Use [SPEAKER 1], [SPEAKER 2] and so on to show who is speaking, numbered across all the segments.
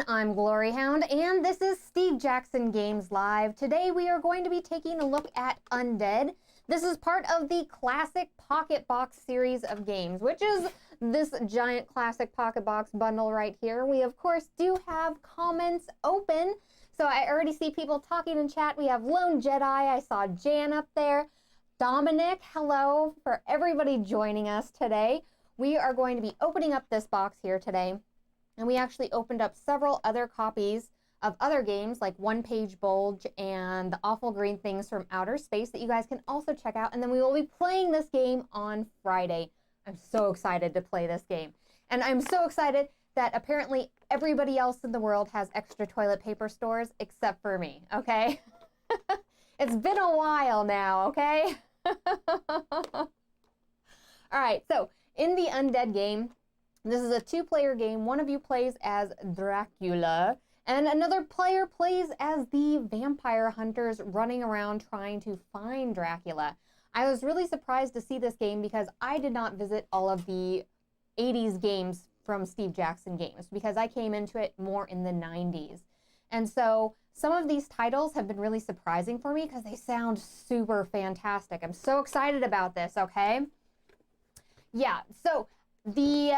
[SPEAKER 1] everyone, I'm GloryHoundd, and this is Steve Jackson Games Live. Today we are going to be taking a look at Undead. This is part of the Classic Pocket Box series of games, which is this giant Classic Pocket Box bundle right here. We, of course, do have comments open, so I already see people talking in chat. We have Lone Jedi, I saw Jan up there. Dominic, hello, for everybody joining us today. We are going to be opening up this box here today. And we actually opened up several other copies of other games like One Page Bulge and The Awful Green Things from Outer Space that you guys can also check out. And then we will be playing this game on Friday. I'm so excited to play this game. And I'm so excited that apparently everybody else in the world has extra toilet paper stores except for me, okay? It's been a while now, okay? All right, so in the Undead Game, this is a two-player game. One of you plays as Dracula, and another player plays as the vampire hunters running around trying to find Dracula. I was really surprised to see this game because I did not visit all of the 80s games from Steve Jackson Games because I came into it more in the 90s. And so some of these titles have been really surprising for me because they sound super fantastic. I'm so excited about this, okay? Yeah, so the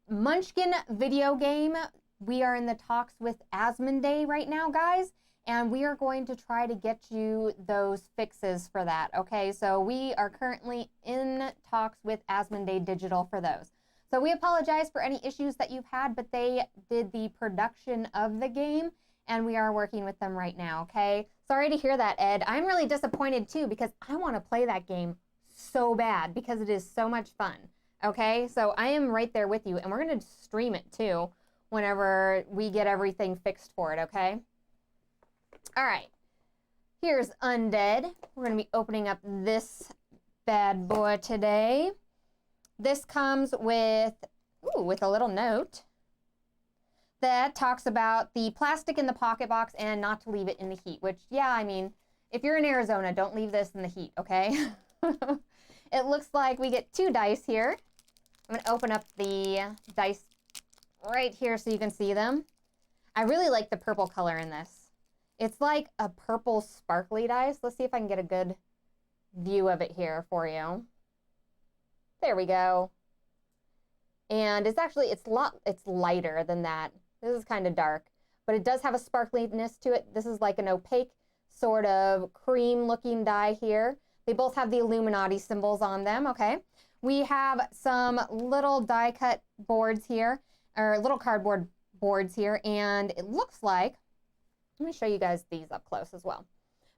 [SPEAKER 1] Munchkin video game, we are in the talks with Asmodee right now, guys, and we are going to try to get you those fixes for that, okay? So we are currently in talks with Asmodee Digital for those. So we apologize for any issues that you've had, but they did the production of the game, and we are working with them right now, okay? Sorry to hear that, Ed. I'm really disappointed, too, because I want to play that game so bad because it is so much fun. Okay, so I am right there with you, and we're going to stream it, too, whenever we get everything fixed for it, okay? All right, here's Undead. We're going to be opening up this bad boy today. This comes with a little note that talks about the plastic in the pocket box and not to leave it in the heat, which, yeah, I mean, if you're in Arizona, don't leave this in the heat, okay? It looks like we get 2 dice here. I'm going to open up the dice right here so you can see them. I really like the purple color in this. It's like a purple sparkly dice. Let's see if I can get a good view of it here for you. There we go. And it's actually, it's lighter than that. This is kind of dark, but it does have a sparkliness to it. This is like an opaque sort of cream looking die here. They both have the Illuminati symbols on them, okay? We have some little die cut boards here, or little cardboard boards here, and it looks like, let me show you guys these up close as well,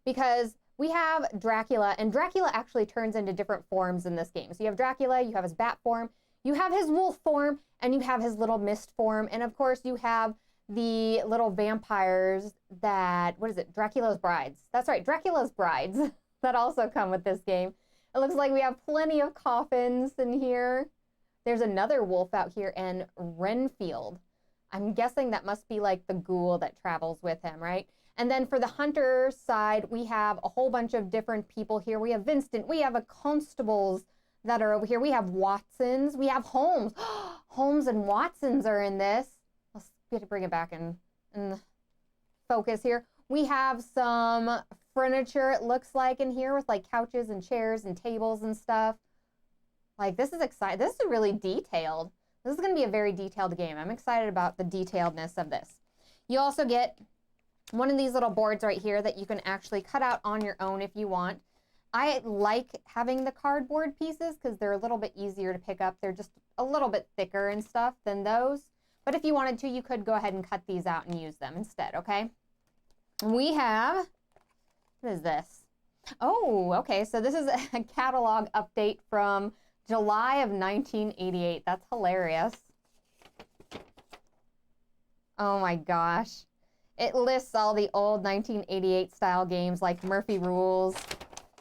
[SPEAKER 1] because we have Dracula, and Dracula actually turns into different forms in this game. So you have Dracula, you have his bat form, you have his wolf form, and you have his little mist form, and of course you have the little vampires that, what is it, Dracula's Brides. That's right, Dracula's Brides that also come with this game. It looks like we have plenty of coffins in here. There's another wolf out here, and Renfield. I'm guessing that must be like the ghoul that travels with him, right? And then for the hunter side, we have a whole bunch of different people here. We have Vincent, we have a constables that are over here. We have Watsons, we have Holmes. Holmes and Watsons are in this. Let's get to bring it back in focus here. We have some furniture, it looks like, in here with like couches and chairs and tables and stuff. Like, this is exciting. This is really detailed. This is going to be a very detailed game. I'm excited about the detailedness of this. You also get one of these little boards right here that you can actually cut out on your own if you want. I like having the cardboard pieces because they're a little bit easier to pick up. They're just a little bit thicker and stuff than those. But if you wanted to, you could go ahead and cut these out and use them instead, okay? We have, what is this? Oh, okay, so this is a catalog update from July of 1988. That's hilarious. Oh my gosh. It lists all the old 1988 style games like Murphy Rules,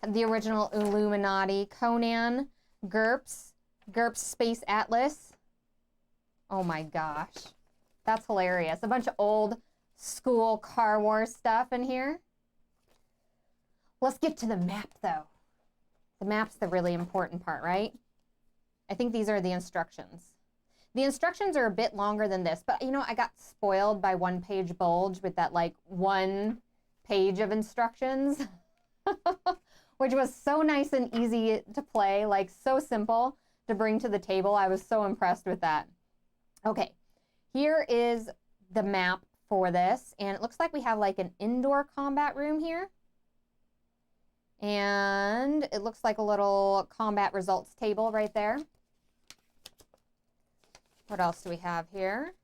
[SPEAKER 1] the original Illuminati, Conan, GURPS Space Atlas. Oh my gosh. That's hilarious. A bunch of old school Car Wars stuff in here. Let's get to the map, though. The map's the really important part, right? I think these are the instructions. The instructions are a bit longer than this, but you know, I got spoiled by one-page bulge with that like 1 page of instructions, which was so nice and easy to play, like so simple to bring to the table. I was so impressed with that. Okay, here is the map for this, and it looks like we have like an indoor combat room here. And it looks like a little combat results table right there. What else do we have here?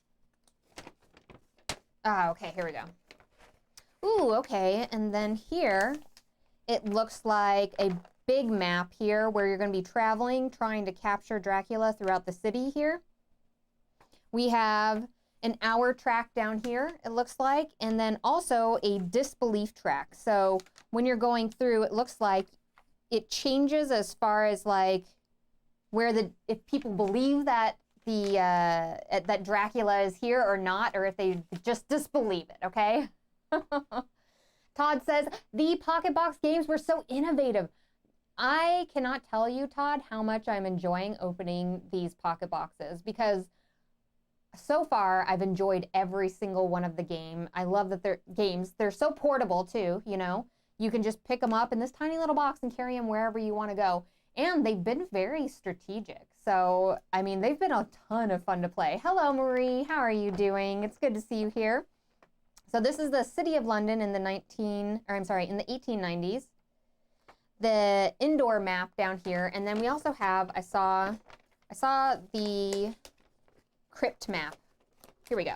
[SPEAKER 1] Ah, okay, here we go. Ooh, okay, and then here, it looks like a big map here where you're going to be traveling, trying to capture Dracula throughout the city here. We have an hour track down here, it looks like, and then also a disbelief track. So when you're going through, it looks like it changes as far as like where if people believe that that Dracula is here or not, or if they just disbelieve it, okay? Todd says, the Pocket Box games were so innovative. I cannot tell you, Todd, how much I'm enjoying opening these Pocket Boxes, because so far I've enjoyed every single one of the game. I love that they're games. They're so portable too, you know? You can just pick them up in this tiny little box and carry them wherever you want to go. And they've been very strategic. So, I mean, they've been a ton of fun to play. Hello, Marie. How are you doing? It's good to see you here. So this is the City of London in the in the 1890s. The indoor map down here. And then we also have, I saw the crypt map. Here we go.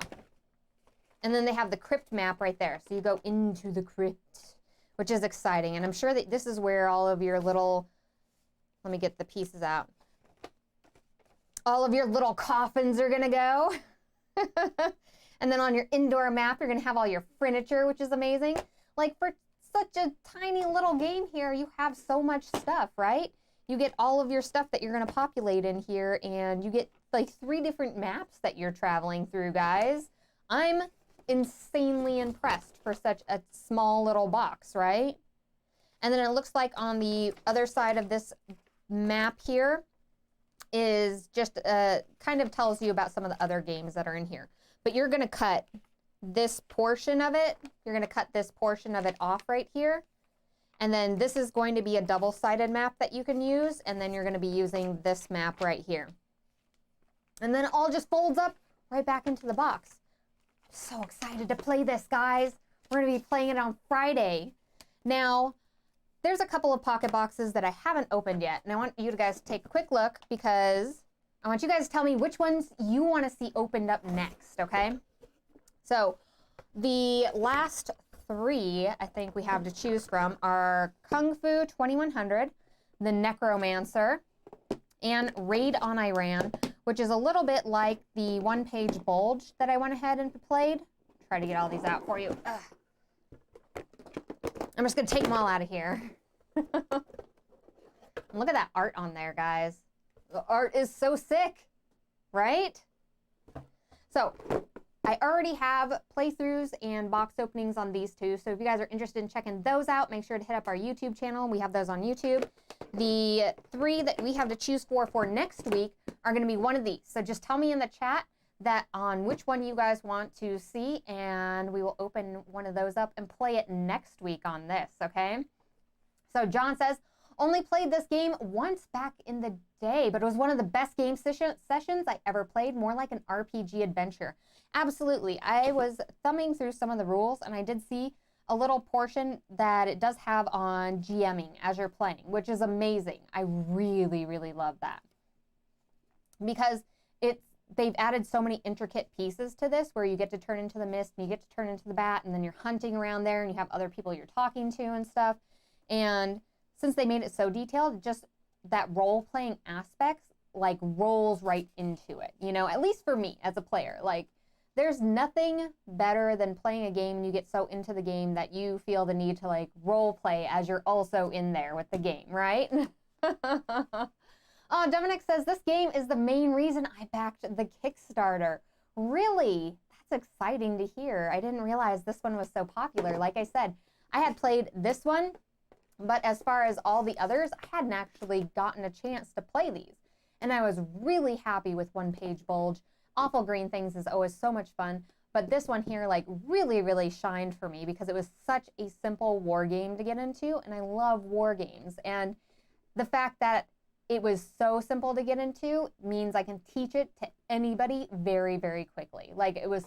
[SPEAKER 1] And then they have the crypt map right there. So you go into the crypt, which is exciting. And I'm sure that this is where all of your little, let me get the pieces out. All of your little coffins are gonna go. And then on your indoor map, you're gonna have all your furniture, which is amazing. Like for such a tiny little game here, you have so much stuff, right? You get all of your stuff that you're gonna populate in here, and you get like 3 different maps that you're traveling through, guys. I'm insanely impressed for such a small little box, right? And then it looks like on the other side of this map here is just kind of tells you about some of the other games that are in here. But you're gonna cut this portion of it. You're gonna cut this portion of it off right here. And then this is going to be a double-sided map that you can use. And then you're gonna be using this map right here. And then it all just folds up right back into the box. So excited to play this, guys. We're gonna be playing it on Friday. Now, there's a couple of Pocket Boxes that I haven't opened yet. And I want you guys to take a quick look because I want you guys to tell me which ones you want to see opened up next, okay? So the last 3 I think we have to choose from are Kung Fu 2100, The Necromancer, and Raid on Iran, which is a little bit like the 1-page bulge that I went ahead and played. Try to get all these out for you. Ugh. I'm just gonna take them all out of here. Look at that art on there, guys. The art is so sick, right? So I already have playthroughs and box openings on these 2. So if you guys are interested in checking those out, make sure to hit up our YouTube channel. We have those on YouTube. The 3 that we have to choose for next week are going to be one of these. So just tell me in the chat that on which one you guys want to see, and we will open one of those up and play it next week on this, okay? So John says, only played this game once back in the day, but it was one of the best game sessions I ever played, more like an RPG adventure. Absolutely. I was thumbing through some of the rules, and I did see a little portion that it does have on GMing as you're playing, which is amazing. I really, really love that. Because they've added so many intricate pieces to this where you get to turn into the mist and you get to turn into the bat, and then you're hunting around there and you have other people you're talking to and stuff. And since they made it so detailed, just that role-playing aspect like rolls right into it, you know, at least for me as a player. Like, there's nothing better than playing a game and you get so into the game that you feel the need to like role play as you're also in there with the game, right? Oh, Dominic says, this game is the main reason I backed the Kickstarter. Really? That's exciting to hear. I didn't realize this one was so popular. Like I said, I had played this one, but as far as all the others, I hadn't actually gotten a chance to play these. and I was really happy with One Page Bulge. Awful Green Things is always so much fun, but this one here like really, really shined for me because it was such a simple war game to get into, and I love war games. And the fact that it was so simple to get into means I can teach it to anybody very, very quickly. Like it was,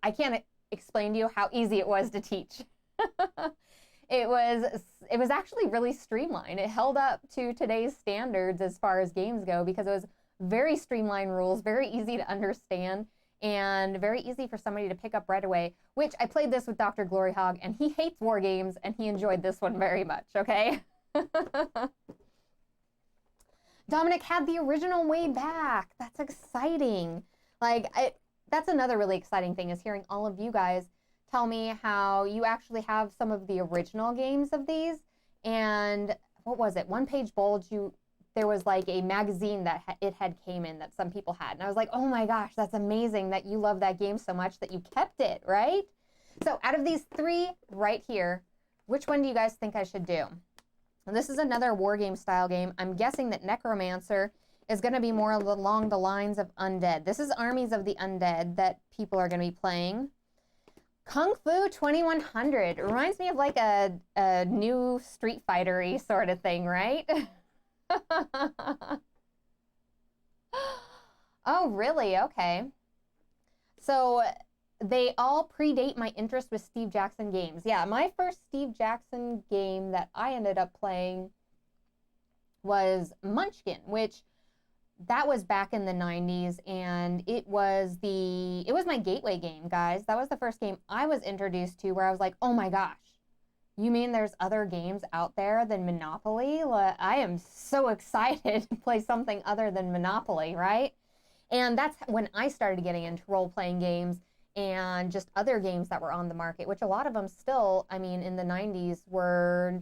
[SPEAKER 1] I can't explain to you how easy it was to teach. It was actually really streamlined. It held up to today's standards as far as games go because it was very streamlined rules, very easy to understand, and very easy for somebody to pick up right away, which I played this with Dr. GloryHoundd, and he hates war games, and he enjoyed this one very much, okay? Dominic had the original way back. That's exciting. That's another really exciting thing is hearing all of you guys tell me how you actually have some of the original games of these. And what was it? One Page Bulge, there was like a magazine that it had came in that some people had. And I was like, oh my gosh, that's amazing that you love that game so much that you kept it, right? So out of these three right here, which one do you guys think I should do? And this is another war game style game. I'm guessing that Necromancer is going to be more along the lines of Undead. This is Armies of the Undead that people are going to be playing. Kung Fu 2100 reminds me of like a new Street Fighter-y sort of thing, right? Oh, really? Okay. So they all predate my interest with Steve Jackson games. Yeah, my first Steve Jackson game that I ended up playing was Munchkin, which that was back in the 90s, and it was my gateway game, guys. That was the first game I was introduced to where I was like, oh my gosh, you mean there's other games out there than Monopoly? I am so excited to play something other than Monopoly, right? And that's when I started getting into role-playing games and just other games that were on the market, which a lot of them still, I mean, in the 90s were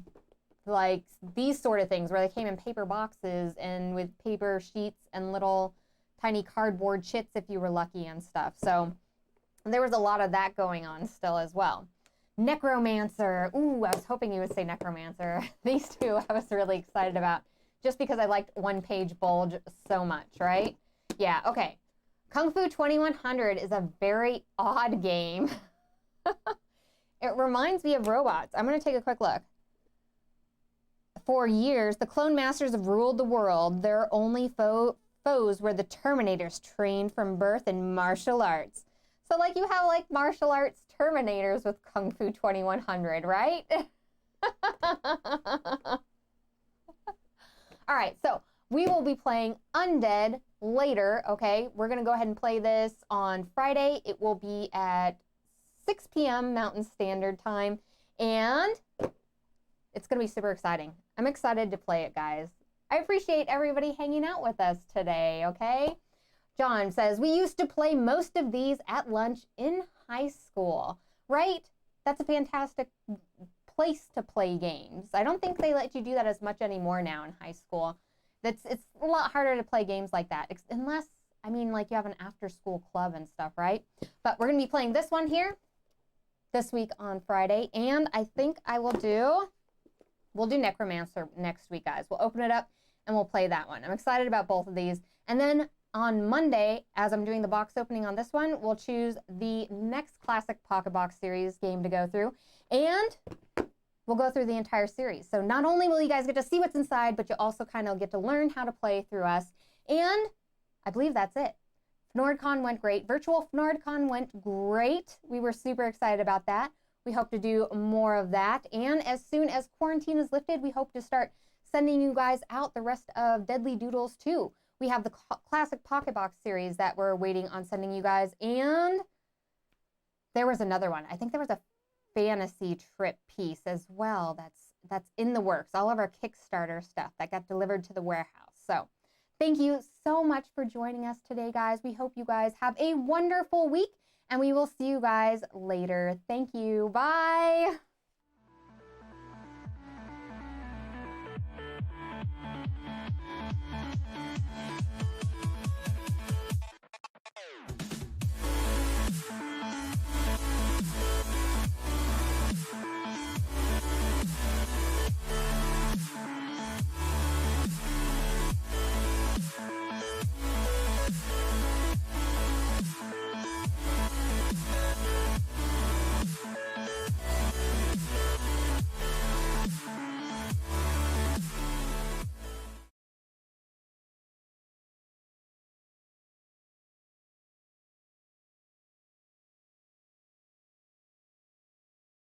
[SPEAKER 1] like these sort of things where they came in paper boxes and with paper sheets and little tiny cardboard chits if you were lucky and stuff. So there was a lot of that going on still as well. Necromancer. Ooh, I was hoping you would say Necromancer. These two I was really excited about just because I liked One Page Bulge so much, right? Yeah, okay. Kung Fu 2100 is a very odd game. It reminds me of robots. I'm going to take a quick look. For years, the clone masters have ruled the world. Their only foes were the Terminators trained from birth in martial arts. So like you have like martial arts Terminators with Kung Fu 2100, right? All right, so we will be playing Undead later, okay? We're going to go ahead and play this on Friday. It will be at 6 p.m. Mountain Standard Time, and it's going to be super exciting. I'm excited to play it, guys. I appreciate everybody hanging out with us today, okay? John says, we used to play most of these at lunch in high school, right? That's a fantastic place to play games. I don't think they let you do that as much anymore now in high school. It's a lot harder to play games like that, unless, I mean, like you have an after-school club and stuff, right? But we're going to be playing this one here this week on Friday, and I think we'll do Necromancer next week, guys. We'll open it up and we'll play that one. I'm excited about both of these. And then on Monday, as I'm doing the box opening on this one, we'll choose the next classic Pocket Box series game to go through, and we'll go through the entire series. So not only will you guys get to see what's inside, but you also kind of get to learn how to play through us. And I believe that's it. FnordCon went great. Virtual FnordCon went great. We were super excited about that. We hope to do more of that. And as soon as quarantine is lifted, we hope to start sending you guys out the rest of Deadly Doodles too. We have the classic Pocket Box series that we're waiting on sending you guys. And there was another one. I think there was a fantasy trip piece as well that's in the works. All of our Kickstarter stuff that got delivered to the warehouse. So thank you so much for joining us today, guys. We hope you guys have a wonderful week, and we will see you guys later. Thank you. Bye.